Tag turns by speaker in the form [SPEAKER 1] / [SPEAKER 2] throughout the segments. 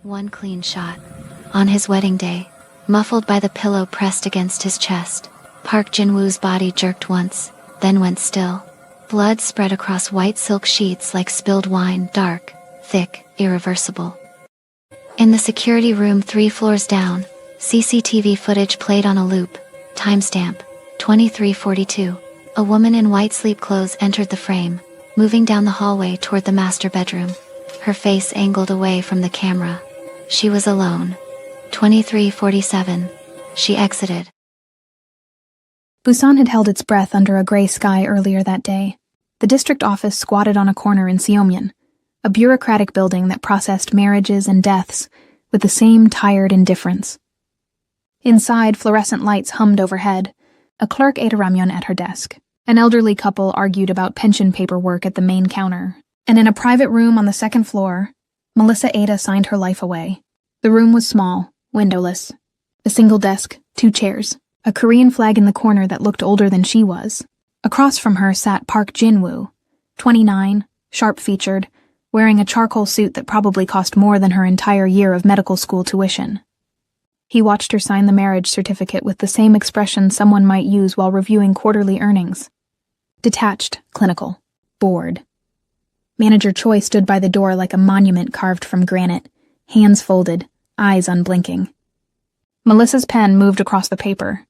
[SPEAKER 1] One clean shot. On his wedding day, muffled by the pillow pressed against his chest, Park Jin-woo's body jerked once, then went still. Blood spread across white silk sheets like spilled wine, dark, thick, irreversible. In the security room 3 floors down, CCTV footage played on a loop. Timestamp, 23:42. A woman in white sleep clothes entered the frame, moving down the hallway toward the master bedroom. Her face angled away from the camera. She was alone. 23:47. She exited.
[SPEAKER 2] Busan had held its breath under a gray sky earlier that day. The district office squatted on a corner in Seomyeon, a bureaucratic building that processed marriages and deaths with the same tired indifference. Inside, fluorescent lights hummed overhead. A clerk ate a ramyeon at her desk. An elderly couple argued about pension paperwork at the main counter. And in a private room on the 2nd floor, Melissa Ada signed her life away. The room was small, windowless. A single desk, 2 chairs, a Korean flag in the corner that looked older than she was. Across from her sat Park Jin-woo, 29, sharp-featured, wearing a charcoal suit that probably cost more than her entire year of medical school tuition. He watched her sign the marriage certificate with the same expression someone might use while reviewing quarterly earnings. Detached, clinical, bored. Manager Choi stood by the door like a monument carved from granite, hands folded, eyes unblinking. Melissa's pen moved across the paper.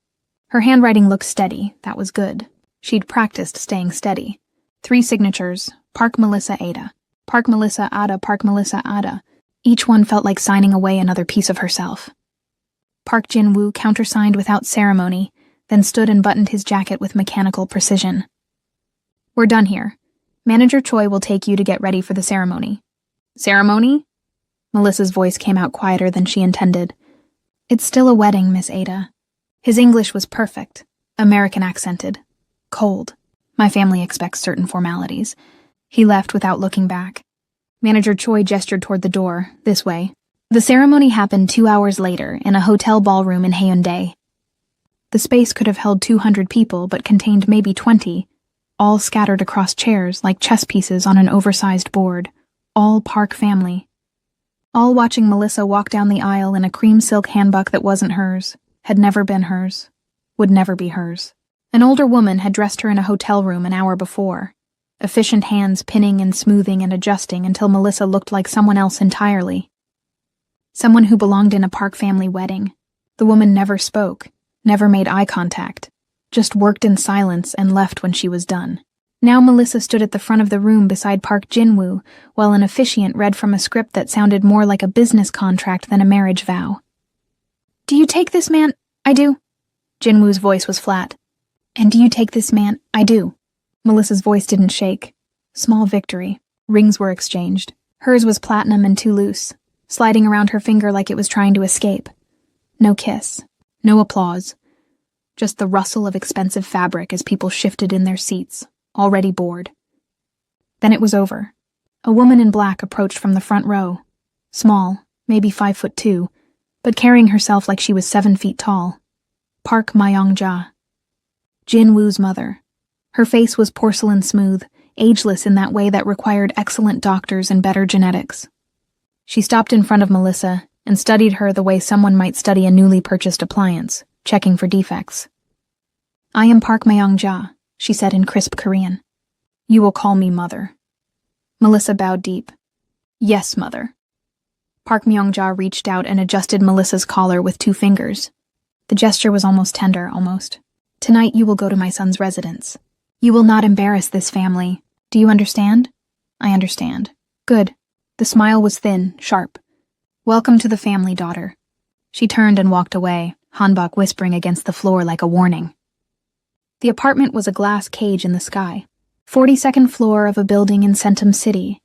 [SPEAKER 2] Her handwriting looked steady, that was good. She'd practiced staying steady. 3 signatures, Park Melissa Ada. Park Melissa Ada, Park Melissa Ada. Each one felt like signing away another piece of herself. Park Jin-woo countersigned without ceremony, then stood and buttoned his jacket with mechanical precision. "We're done here. Manager Choi will take you to get ready for the ceremony." "Ceremony?" Melissa's voice came out quieter than she intended. "It's still a wedding, Miss Ada." His English was perfect, American accented, cold. "My family expects certain formalities." He left without looking back. Manager Choi gestured toward the door, this way. The ceremony happened 2 hours later in a hotel ballroom in Haeundae. The space could have held 200 people but contained maybe 20, all scattered across chairs like chess pieces on an oversized board, all Park family. All watching Melissa walk down the aisle in a cream silk handbag that wasn't hers, had never been hers, would never be hers. An older woman had dressed her in a hotel room an hour before, efficient hands pinning and smoothing and adjusting until Melissa looked like someone else entirely. Someone who belonged in a Park family wedding. The woman never spoke, never made eye contact, just worked in silence and left when she was done. Now Melissa stood at the front of the room beside Park Jin-woo, while an officiant read from a script that sounded more like a business contract than a marriage vow. "Do you take this man?" "I do." Jin-woo's voice was flat. "And do you take this man?" "I do." Melissa's voice didn't shake. Small victory. Rings were exchanged. Hers was platinum and too loose, sliding around her finger like it was trying to escape. No kiss. No applause. Just the rustle of expensive fabric as people shifted in their seats, already bored. Then it was over. A woman in black approached from the front row. Small, maybe 5'2", but carrying herself like she was 7 feet tall. Park Myong-ja. Jin-woo's mother. Her face was porcelain smooth, ageless in that way that required excellent doctors and better genetics. She stopped in front of Melissa and studied her the way someone might study a newly purchased appliance, checking for defects. "I am Park Myong-ja," she said in crisp Korean. "You will call me Mother." Melissa bowed deep. "Yes, Mother." Park Myong-ja reached out and adjusted Melissa's collar with 2 fingers. The gesture was almost tender, almost. "Tonight you will go to my son's residence. You will not embarrass this family. Do you understand?" "I understand." "Good." The smile was thin, sharp. "Welcome to the family, daughter." She turned and walked away, Hanbok whispering against the floor like a warning. The apartment was a glass cage in the sky. 42nd floor of a building in Centum City.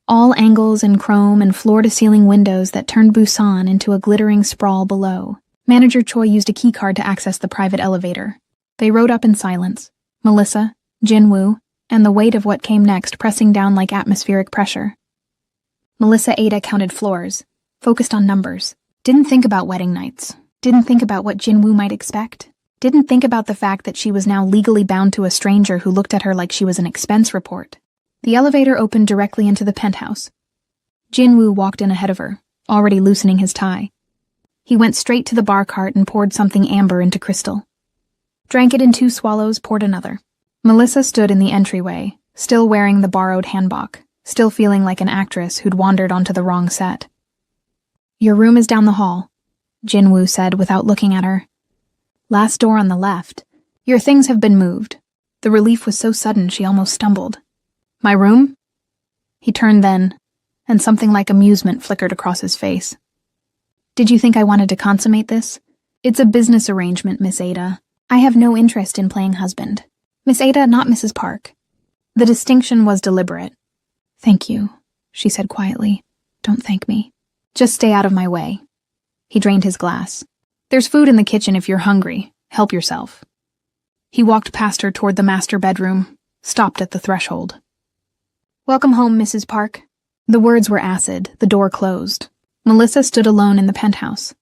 [SPEAKER 2] All angles and chrome and floor-to-ceiling windows that turned Busan into a glittering sprawl below. Manager Choi used a keycard to access the private elevator. They rode up in silence. Melissa, Jin-woo, and the weight of what came next pressing down like atmospheric pressure. Melissa Ada counted floors, focused on numbers, didn't think about wedding nights, didn't think about what Jin-woo might expect, didn't think about the fact that she was now legally bound to a stranger who looked at her like she was an expense report. The elevator opened directly into the penthouse. Jin-woo walked in ahead of her, already loosening his tie. He went straight to the bar cart and poured something amber into Crystal. Drank it in 2 swallows, poured another. Melissa stood in the entryway, still wearing the borrowed hanbok, still feeling like an actress who'd wandered onto the wrong set. "Your room is down the hall," Jinwoo said without looking at her. "Last door on the left. Your things have been moved." The relief was so sudden she almost stumbled. "My room?" He turned then, and something like amusement flickered across his face. "Did you think I wanted to consummate this? It's a business arrangement, Miss Ada. I have no interest in playing husband. Miss Ada, not Mrs. Park." The distinction was deliberate. "Thank you," she said quietly. "Don't thank me. Just stay out of my way." He drained his glass. "There's food in the kitchen if you're hungry. Help yourself." He walked past her toward the master bedroom, stopped at the threshold. "Welcome home, Mrs. Park." The words were acid, the door closed. Melissa stood alone in the penthouse,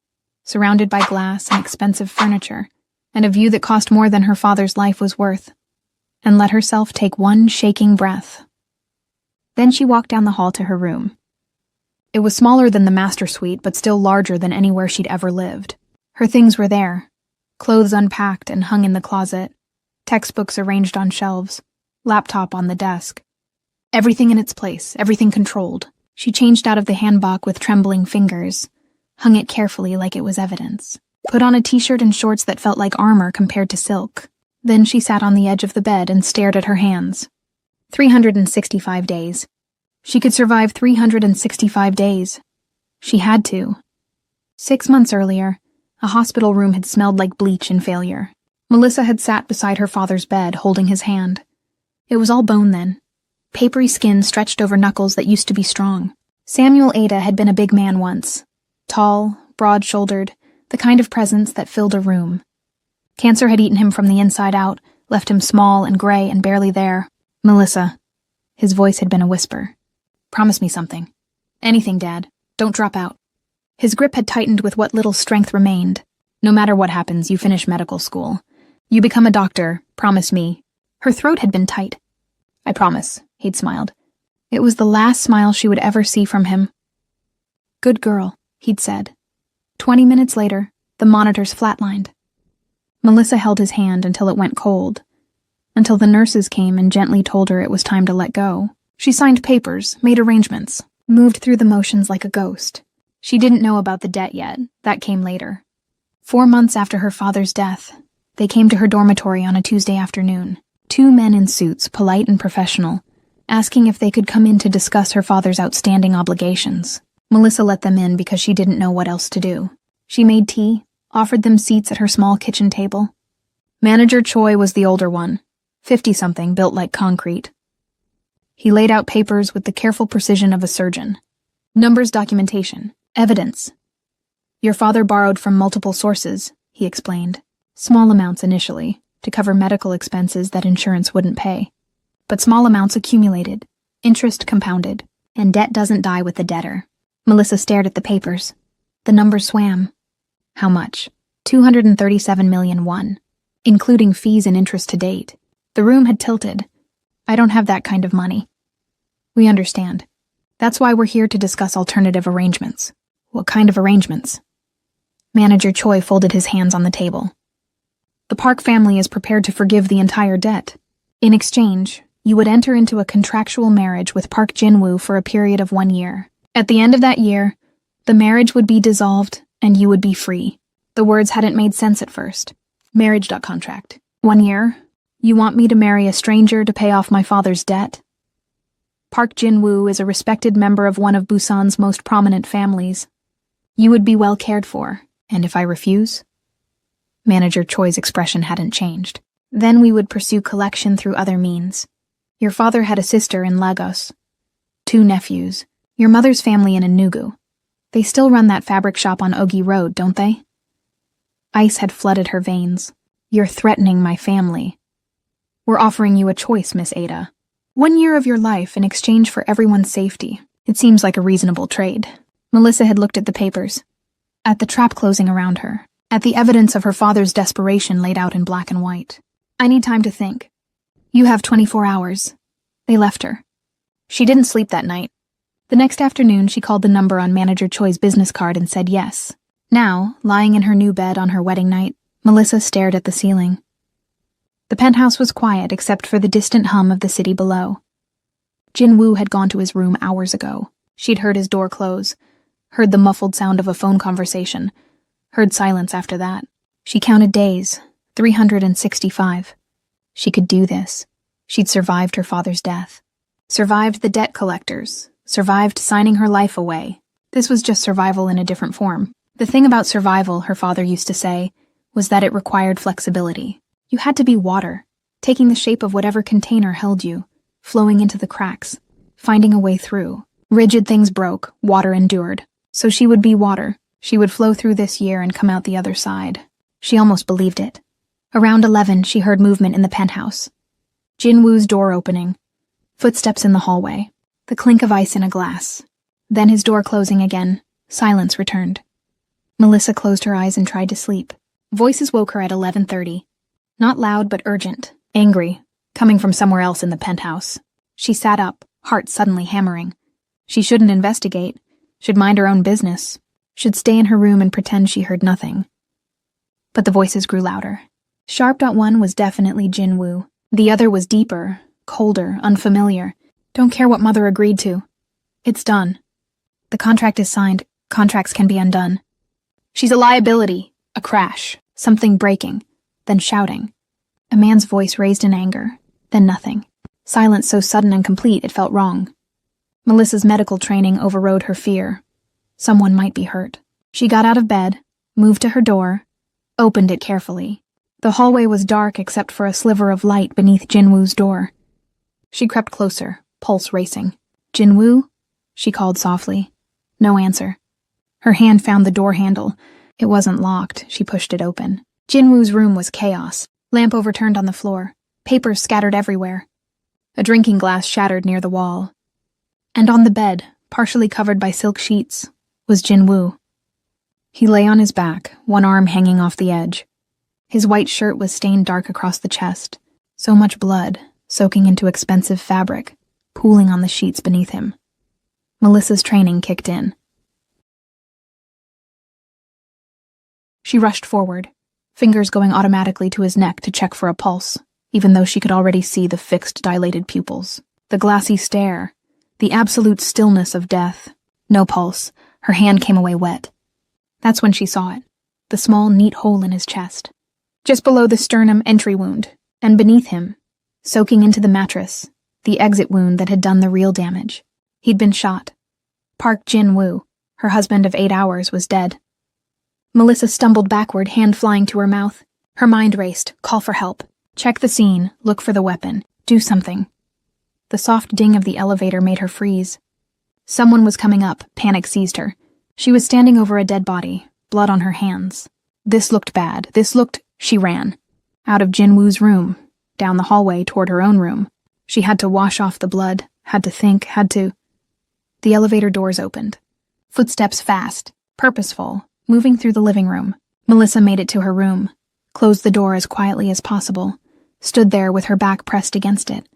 [SPEAKER 2] surrounded by glass and expensive furniture, and a view that cost more than her father's life was worth, and let herself take one shaking breath. Then she walked down the hall to her room. It was smaller than the master suite, but still larger than anywhere she'd ever lived. Her things were there, clothes unpacked and hung in the closet, textbooks arranged on shelves, laptop on the desk. Everything in its place, everything controlled. She changed out of the hanbok with trembling fingers, hung it carefully like it was evidence, put on a t-shirt and shorts that felt like armor compared to silk. Then she sat on the edge of the bed and stared at her hands. 365 days. She could survive 365 days. She had to. 6 months earlier, a hospital room had smelled like bleach and failure. Melissa had sat beside her father's bed, holding his hand. It was all bone then. Papery skin stretched over knuckles that used to be strong. Samuel Ada had been a big man once. Tall, broad-shouldered, the kind of presence that filled a room. Cancer had eaten him from the inside out, left him small and gray and barely there. "Melissa." His voice had been a whisper. "Promise me something. Anything, Dad. Don't drop out." His grip had tightened with what little strength remained. "No matter what happens, you finish medical school. You become a doctor. Promise me." Her throat had been tight. "I promise," he'd smiled. It was the last smile she would ever see from him. "Good girl," he'd said. 20 minutes later, the monitors flatlined. Melissa held his hand until it went cold, until the nurses came and gently told her it was time to let go. She signed papers, made arrangements, moved through the motions like a ghost. She didn't know about the debt yet. That came later. 4 months after her father's death, they came to her dormitory on a Tuesday afternoon. 2 men in suits, polite and professional, asking if they could come in to discuss her father's outstanding obligations. Melissa let them in because she didn't know what else to do. She made tea, offered them seats at her small kitchen table. Manager Choi was the older one, 50-something, built like concrete. He laid out papers with the careful precision of a surgeon. Numbers, documentation, evidence. "Your father borrowed from multiple sources," he explained. "Small amounts initially, to cover medical expenses that insurance wouldn't pay. But small amounts accumulated, interest compounded, and debt doesn't die with the debtor." Melissa stared at the papers. The numbers swam. How much? 237 million won, including fees and interest to date. The room had tilted. "I don't have that kind of money." "We understand. That's why we're here to discuss alternative arrangements." "What kind of arrangements?" Manager Choi folded his hands on the table. "The Park family is prepared to forgive the entire debt. In exchange, you would enter into a contractual marriage with Park Jinwoo for a period of 1 year. At the end of that year, the marriage would be dissolved and you would be free." The words hadn't made sense at first. Marriage.contract. 1 year? You want me to marry a stranger to pay off my father's debt? Park Jinwoo is a respected member of one of Busan's most prominent families. You would be well cared for, and if I refuse? Manager Choi's expression hadn't changed. Then we would pursue collection through other means. Your father had a sister in Lagos. 2 nephews. Your mother's family in Enugu. They still run that fabric shop on Ogi Road, don't they? Ice had flooded her veins. You're threatening my family. We're offering you a choice, Miss Ada. 1 year of your life in exchange for everyone's safety. It seems like a reasonable trade. Melissa had looked at the papers, at the trap closing around her, at the evidence of her father's desperation laid out in black and white. "I need time to think. You have 24 hours. They left her. She didn't sleep that night. The next afternoon, she called the number on Manager Choi's business card and said yes. Now, lying in her new bed on her wedding night, Melissa stared at the ceiling. The penthouse was quiet except for the distant hum of the city below. Jin-woo had gone to his room hours ago. She'd heard his door close, heard the muffled sound of a phone conversation, heard silence after that. She counted days, 365. She could do this. She'd survived her father's death. Survived the debt collectors. Survived signing her life away. This was just survival in a different form. The thing about survival, her father used to say, was that it required flexibility. You had to be water, taking the shape of whatever container held you, flowing into the cracks, finding a way through. Rigid things broke, water endured. So she would be water. She would flow through this year and come out the other side. She almost believed it. Around 11, she heard movement in the penthouse. Jin-woo's door opening. Footsteps in the hallway. The clink of ice in a glass. Then his door closing again. Silence returned. Melissa closed her eyes and tried to sleep. Voices woke her at 11:30. Not loud but urgent, angry, coming from somewhere else in the penthouse. She sat up, heart suddenly hammering. She shouldn't investigate, should mind her own business, should stay in her room and pretend she heard nothing. But the voices grew louder. Sharp.1 was definitely Jin-woo. The other was deeper, colder, unfamiliar. Don't care what Mother agreed to. It's done. The contract is signed. Contracts can be undone. She's a liability, a crash, something breaking, then shouting. A man's voice raised in anger, then nothing. Silence so sudden and complete it felt wrong. Melissa's medical training overrode her fear. Someone might be hurt. She got out of bed, moved to her door, opened it carefully. The hallway was dark except for a sliver of light beneath Jin-woo's door. She crept closer, pulse racing. "Jin-woo?" she called softly. No answer. Her hand found the door handle. It wasn't locked. She pushed it open. Jin-woo's room was chaos. Lamp overturned on the floor. Papers scattered everywhere. A drinking glass shattered near the wall. And on the bed, partially covered by silk sheets, was Jin-woo. He lay on his back, one arm hanging off the edge. His white shirt was stained dark across the chest. So much blood, soaking into expensive fabric, pooling on the sheets beneath him. Melissa's training kicked in. She rushed forward, fingers going automatically to his neck to check for a pulse, even though she could already see the fixed, dilated pupils. The glassy stare, the absolute stillness of death. No pulse. Her hand came away wet. That's when she saw it, the small, neat hole in his chest. Just below the sternum entry wound, and beneath him, soaking into the mattress, the exit wound that had done the real damage. He'd been shot. Park Jin-woo, her husband of 8 hours, was dead. Melissa stumbled backward, hand flying to her mouth. Her mind raced, call for help. Check the scene, look for the weapon, do something. The soft ding of the elevator made her freeze. Someone was coming up, panic seized her. She was standing over a dead body, blood on her hands. This looked bad, She ran. Out of Jin-woo's room, down the hallway toward her own room. She had to wash off the blood, had to think, The elevator doors opened. Footsteps fast, purposeful, moving through the living room. Melissa made it to her room, closed the door as quietly as possible, stood there with her back pressed against it,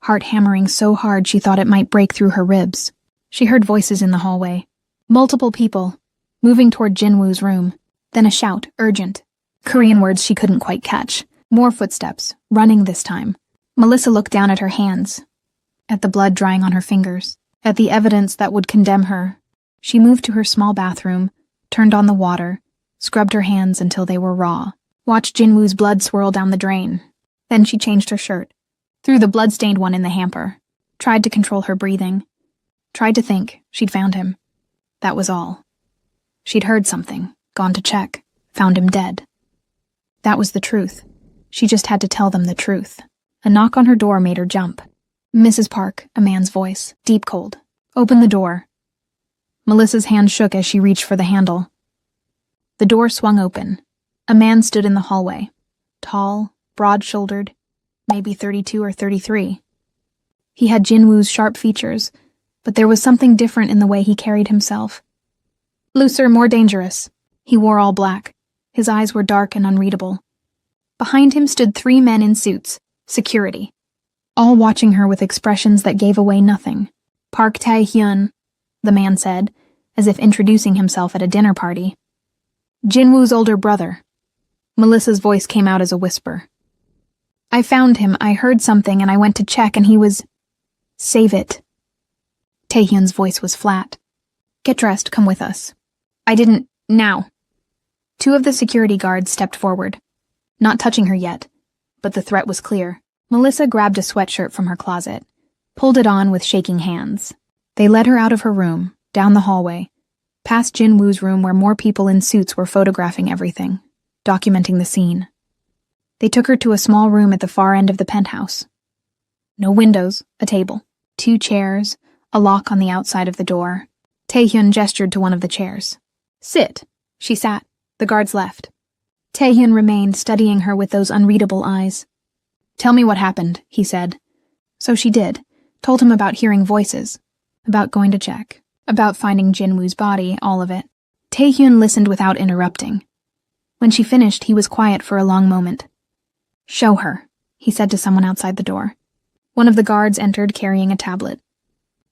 [SPEAKER 2] heart hammering so hard she thought it might break through her ribs. She heard voices in the hallway. Multiple people, moving toward Jin-woo's room. Then a shout, urgent. Korean words she couldn't quite catch. More footsteps, running this time. Melissa looked down at her hands, at the blood drying on her fingers, at the evidence that would condemn her. She moved to her small bathroom, turned on the water, scrubbed her hands until they were raw, watched Jin-woo's blood swirl down the drain. Then she changed her shirt, threw the blood-stained one in the hamper, tried to control her breathing, tried to think she'd found him. That was all. She'd heard something, gone to check, found him dead. That was the truth. She just had to tell them the truth. A knock on her door made her jump. "Mrs. Park," a man's voice, deep cold. "Open the door." Melissa's hand shook as she reached for the handle. The door swung open. A man stood in the hallway. Tall, broad-shouldered, maybe 32 or 33. He had Jin-woo's sharp features, but there was something different in the way he carried himself. Looser, more dangerous. He wore all black. His eyes were dark and unreadable. Behind him stood 3 men in suits, security, all watching her with expressions that gave away nothing. Park Tae-hyun, the man said, as if introducing himself at a dinner party. Jinwoo's older brother. Melissa's voice came out as a whisper. I found him, I heard something, and I went to check, and he was... Save it. Taehyun's voice was flat. Get dressed, come with us. I didn't... Now. Two of the security guards stepped forward, not touching her yet, but the threat was clear. Melissa grabbed a sweatshirt from her closet, pulled it on with shaking hands. They led her out of her room, down the hallway, past Jinwoo's room where more people in suits were photographing everything, documenting the scene. They took her to a small room at the far end of the penthouse. No windows, a table, 2 chairs, a lock on the outside of the door. Taehyun gestured to one of the chairs. Sit. She sat. The guards left. Taehyun remained, studying her with those unreadable eyes. Tell me what happened, he said. So she did. Told him about hearing voices. About going to check. About finding Jinwoo's body, all of it. Taehyun listened without interrupting. When she finished, he was quiet for a long moment. Show her, he said to someone outside the door. One of the guards entered carrying a tablet.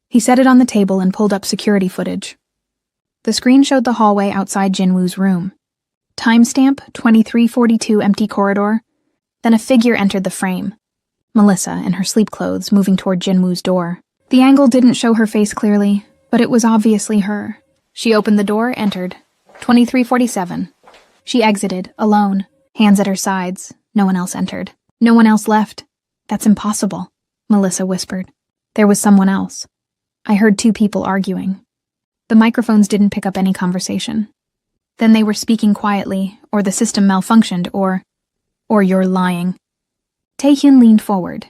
[SPEAKER 2] He set it on the table and pulled up security footage. The screen showed the hallway outside Jinwoo's room. Timestamp 2342 empty corridor. Then a figure entered the frame. Melissa, in her sleep clothes, moving toward Jinwoo's door. The angle didn't show her face clearly, but it was obviously her. She opened the door, entered. 2347. She exited, alone, hands at her sides. No one else entered. No one else left. That's impossible, Melissa whispered. There was someone else. I heard 2 people arguing. The microphones didn't pick up any conversation. Then they were speaking quietly, or the system malfunctioned, or you're lying. Taehyun leaned forward.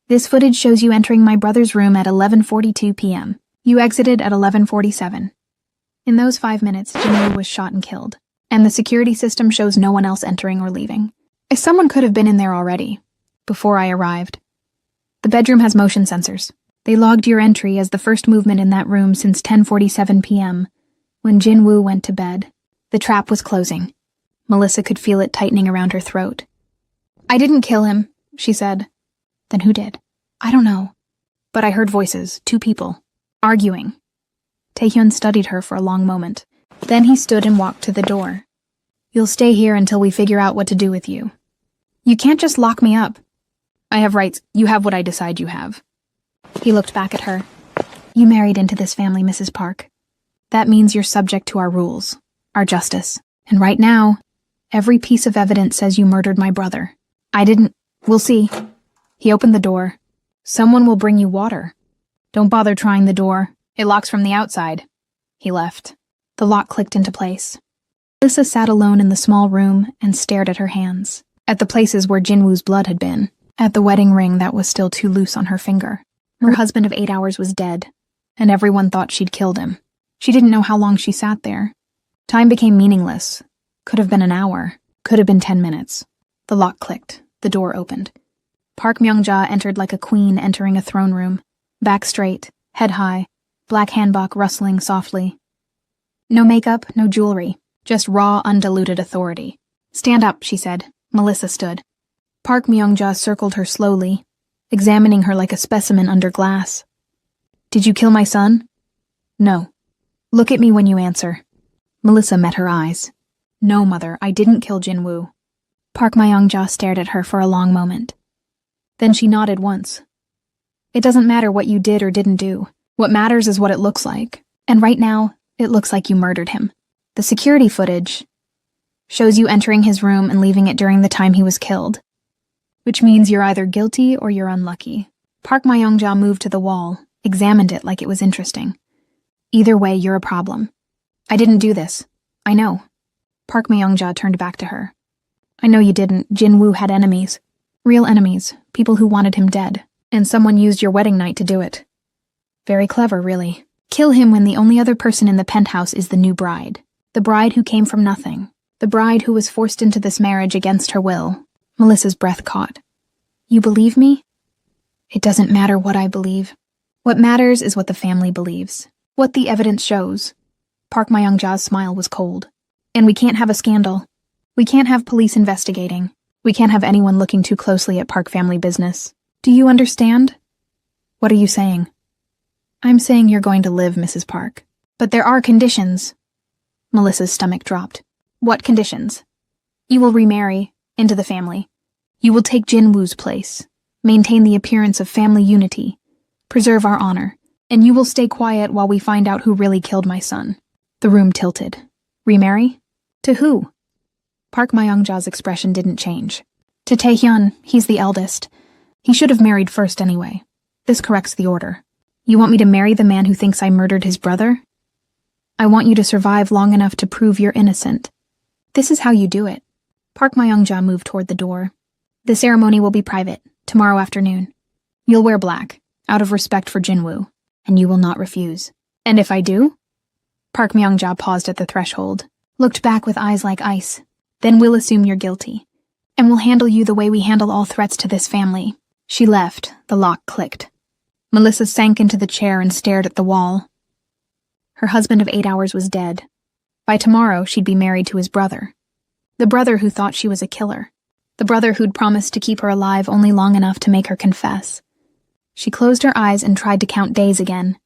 [SPEAKER 2] This footage shows you entering my brother's room at 11:42 p.m. You exited at 11:47. In those 5 minutes, Jinwoo was shot and killed, and the security system shows no one else entering or leaving. Someone could have been in there already, before I arrived. The bedroom has motion sensors. They logged your entry as the first movement in that room since 10:47 p.m., when Jinwoo went to bed. The trap was closing. Melissa could feel it tightening around her throat. I didn't kill him, she said. Then who did? I don't know. But I heard voices, 2 people, arguing. Taehyun studied her for a long moment. Then he stood and walked to the door. You'll stay here until we figure out what to do with you. You can't just lock me up. I have rights. You have what I decide you have. He looked back at her. You married into this family, Mrs. Park. That means you're subject to our rules, our justice. And right now, every piece of evidence says you murdered my brother. I didn't. We'll see. He opened the door. Someone will bring you water. Don't bother trying the door. It locks from the outside. He left. The lock clicked into place. Melissa sat alone in the small room and stared at her hands, at the places where Jinwoo's blood had been, at the wedding ring that was still too loose on her finger. Her husband of 8 hours was dead, and everyone thought she'd killed him. She didn't know how long she sat there. Time became meaningless. Could have been an hour. Could have been 10 minutes. The lock clicked. The door opened. Park Myung-ja entered like a queen entering a throne room. Back straight, head high, black hanbok rustling softly. No makeup, no jewelry. Just raw, undiluted authority. Stand up, she said. Melissa stood. Park Myung-ja circled her slowly, examining her like a specimen under glass. Did you kill my son? No. Look at me when you answer. Melissa met her eyes. No, mother, I didn't kill Jinwoo. Park Myung-ja stared at her for a long moment. Then she nodded once. It doesn't matter what you did or didn't do. What matters is what it looks like. And right now, it looks like you murdered him. The security footage shows you entering his room and leaving it during the time he was killed, which means you're either guilty or you're unlucky. Park Myung-ja moved to the wall, examined it like it was interesting. Either way, you're a problem. I didn't do this. I know. Park Myung-ja turned back to her. I know you didn't. Jinwoo had enemies. Real enemies. People who wanted him dead. And someone used your wedding night to do it. Very clever, really. Kill him when the only other person in the penthouse is the new bride. The bride who came from nothing. The bride who was forced into this marriage against her will. Melissa's breath caught. You believe me? It doesn't matter what I believe. What matters is what the family believes. What the evidence shows. Park Myung-ja's smile was cold. And we can't have a scandal. We can't have police investigating. We can't have anyone looking too closely at Park family business. Do you understand? What are you saying? I'm saying you're going to live, Mrs. Park. But there are conditions. Melissa's stomach dropped. What conditions? You will remarry, into the family. You will take Jinwoo's place, maintain the appearance of family unity, preserve our honor, and you will stay quiet while we find out who really killed my son. The room tilted. Remarry? To who? Park Myungja's expression didn't change. To Taehyun, he's the eldest. He should have married first anyway. This corrects the order. You want me to marry the man who thinks I murdered his brother? I want you to survive long enough to prove you're innocent. This is how you do it. Park Myungja moved toward the door. The ceremony will be private, tomorrow afternoon. You'll wear black, out of respect for Jinwoo, and you will not refuse. And if I do? Park Myungja paused at the threshold, looked back with eyes like ice. Then we'll assume you're guilty, and we'll handle you the way we handle all threats to this family. She left, the lock clicked. Melissa sank into the chair and stared at the wall. Her husband of 8 hours was dead. By tomorrow, she'd be married to his brother. The brother who thought she was a killer. The brother who'd promised to keep her alive only long enough to make her confess. She closed her eyes and tried to count days again.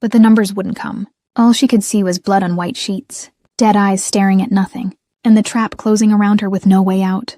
[SPEAKER 2] But the numbers wouldn't come. All she could see was blood on white sheets, dead eyes staring at nothing, and the trap closing around her with no way out.